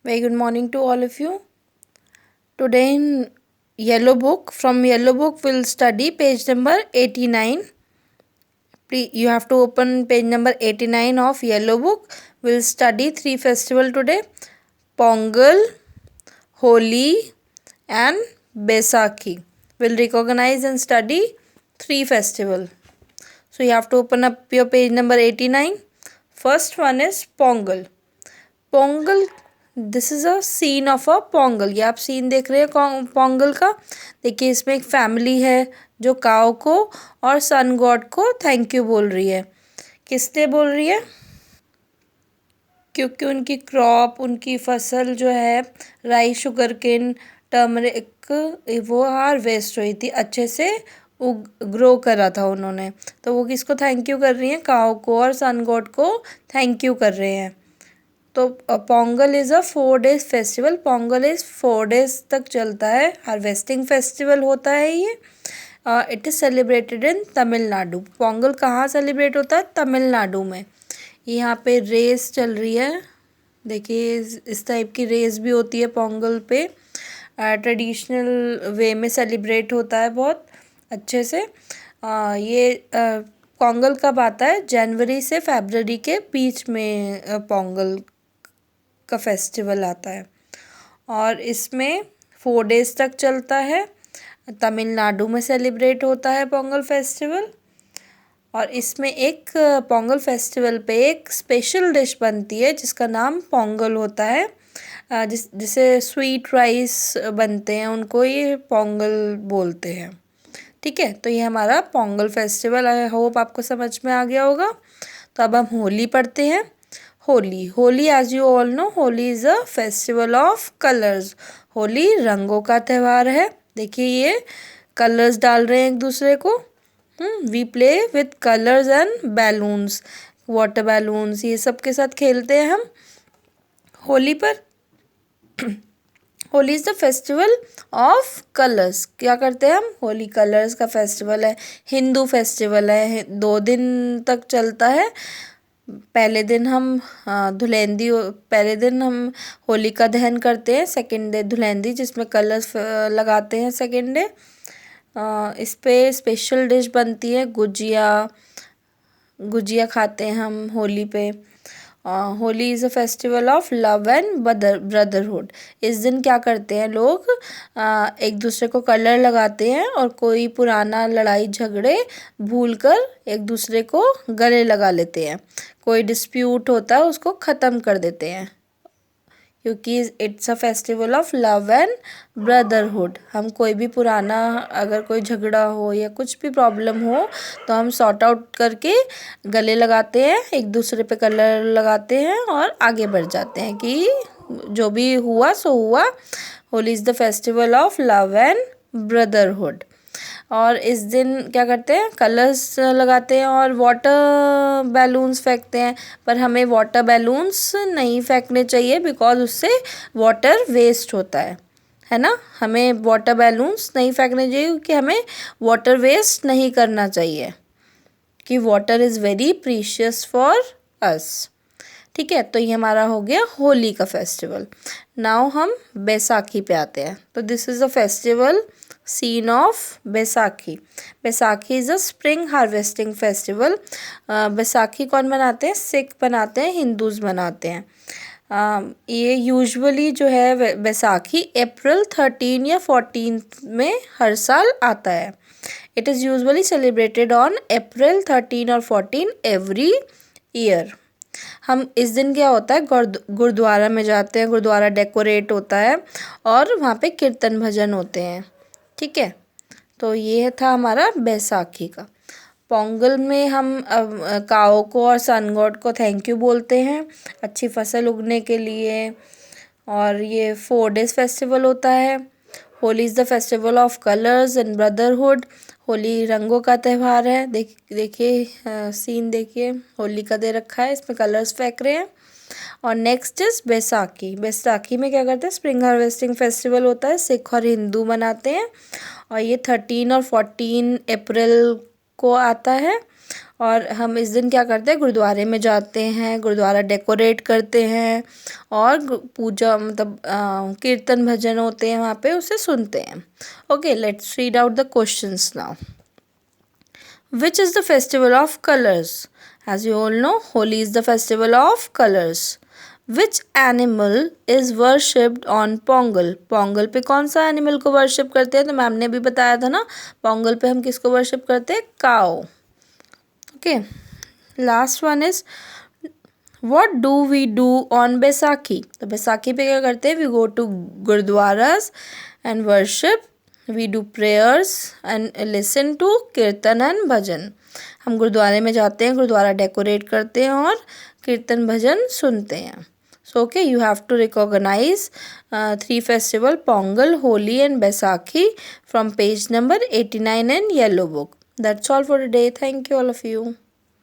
Very good morning to all of you. Today in from Yellow Book, we'll study page number 89. Please, you have to open page number 89 of Yellow Book. We'll study 3 festivals today: Pongal, Holi, and Baisakhi. We'll recognize and study 3 festivals. So you have to open up your page number 89. First one is Pongal. Pongal, this is a scene of a Pongal. ये आप scene देख रहे हैं पोंगल का। देखिए इसमें एक family है जो काऊ को और सन गॉड को थैंक यू बोल रही है। किस लिए बोल रही है? क्योंकि उनकी क्रॉप, उनकी फसल जो है राइस, शुगर केन, टर्मरिक, वो हार्वेस्ट हुई थी, अच्छे से ग्रो करा था उन्होंने। तो वो किसको थैंक यू कर रही हैं? काऊ को और सन गॉड को थैंक यू कर रहे हैं। तो Pongal is a 4 days festival. Pongal is 4 days तक चलता है, हार्वेस्टिंग फेस्टिवल होता है ये। It is celebrated in Tamil Nadu. Pongal कहाँ सेलिब्रेट होता है? तमिलनाडु में। यहाँ पे रेस चल रही है। देखिए इस टाइप की रेस भी होती है पोंगल पे। ट्रेडिशनल वे में सेलिब्रेट होता है बहुत अच्छे से। ये पोंगल कब आता है? जनवरी से फरवरी के बीच में पोंगल का फेस्टिवल आता है और इसमें 4 days तक चलता है। तमिलनाडु में सेलिब्रेट होता है पोंगल फेस्टिवल। और इसमें एक पोंगल फेस्टिवल पे एक स्पेशल डिश बनती है जिसका नाम पोंगल होता है। जिसे स्वीट राइस बनते हैं, उनको ये पोंगल बोलते हैं। ठीक है, तो ये हमारा पोंगल फेस्टिवल। आई होप आपको समझ में आ गया होगा। तो अब हम होली पढ़ते हैं। Holi as you all know, Holi is a festival of colours. Holi रंगों का त्यौहार है। देखिए ये कलर्स डाल रहे हैं एक दूसरे को। We play with colours and balloons, water balloons, ये सब के साथ खेलते हैं हम होली पर। Holi is the festival of colours. क्या करते हैं हम? होली कलर्स का फेस्टिवल है, हिंदू फेस्टिवल है, 2 दिन तक चलता है। पहले दिन हम पहले दिन हम होलिका दहन करते हैं। सेकेंड डे धुलेंडी, जिसमें कलर्स लगाते हैं सेकेंड डे। इस पे स्पेशल डिश बनती है गुजिया। गुजिया खाते हैं हम होली पे। Holi is a festival of love and brotherhood. इस दिन क्या करते हैं लोग? एक दूसरे को कलर लगाते हैं और कोई पुराना लड़ाई झगड़े भूल कर एक दूसरे को गले लगा लेते हैं। कोई डिस्प्यूट होता है उसको ख़त्म कर देते हैं, क्योंकि it's a festival of love and brotherhood. हम कोई भी पुराना, अगर कोई झगड़ा हो या कुछ भी प्रॉब्लम हो, तो हम सॉर्ट आउट करके गले लगाते हैं, एक दूसरे पे कलर लगाते हैं और आगे बढ़ जाते हैं कि जो भी हुआ सो हुआ। Holi is the festival of love and brotherhood. और इस दिन क्या करते हैं? कलर्स लगाते हैं और वाटर बैलून्स फेंकते हैं। पर हमें वाटर बैलून्स नहीं फेंकने चाहिए, बिकॉज उससे वाटर वेस्ट होता है ना। हमें वाटर बैलून्स नहीं फेंकने चाहिए क्योंकि हमें वाटर वेस्ट नहीं करना चाहिए, कि water is very precious for us. ठीक है, तो ये हमारा हो गया होली का फेस्टिवल। नाउ हम बैसाखी पे आते हैं। तो this is a festival scene of Baisakhi. Baisakhi is a spring harvesting festival. Baisakhi कौन मनाते हैं? सिख बनाते हैं, हिंदूज़ मनाते हैं। ये यूजुअली जो है बैसाखी अप्रैल 13 या 14 में हर साल आता है। It is usually celebrated on April 13 और 14 एवरी ईयर। हम इस दिन क्या होता है, गुरुद्वारा में जाते हैं, गुरुद्वारा डेकोरेट होता है और वहाँ पे कीर्तन भजन होते हैं। ठीक है, तो ये था हमारा बैसाखी का। पोंगल में हम काओ को और सन गॉड को थैंक यू बोलते हैं अच्छी फसल उगने के लिए। और ये 4 days फेस्टिवल होता है। Holi is the festival of colours and brotherhood. Holi रंगों का त्यौहार है। देखिए सीन देखिए, होली का दे रखा है, इसमें कलर्स फेंक रहे हैं। और नेक्स्ट इज बैसाखी। बैसाखी में क्या करते हैं? स्प्रिंग हार्वेस्टिंग फेस्टिवल होता है, सिख और हिंदू मनाते हैं। और ये 13 और 14 अप्रैल को आता है। और हम इस दिन क्या करते हैं, गुरुद्वारे में जाते हैं, गुरुद्वारा डेकोरेट करते हैं और पूजा मतलब कीर्तन भजन होते हैं वहाँ पे, उसे सुनते हैं। Okay, let's read out the questions now. Which is the festival of colors? As you all know, Holi is the festival of colors. Which animal is worshipped on Pongal? Pongal पे कौन सा एनिमल को वर्शिप करते हैं? तो ma'am ने भी बताया था ना, पोंगल पे हम किसको वर्शिप करते हैं? Cow. Okay, last one is what do we do on Baisakhi? तो बैसाखी पे क्या करते हैं? We go to गुरुद्वारास and worship, we do prayers and listen to कीर्तन and भजन। हम गुरुद्वारे में जाते हैं, गुरुद्वारा डेकोरेट करते हैं और कीर्तन भजन सुनते हैं। So okay, you have to recognize 3 festival, Pongal, Holi and Baisakhi from page number 89 in yellow book. That's all for today. Thank you all of you.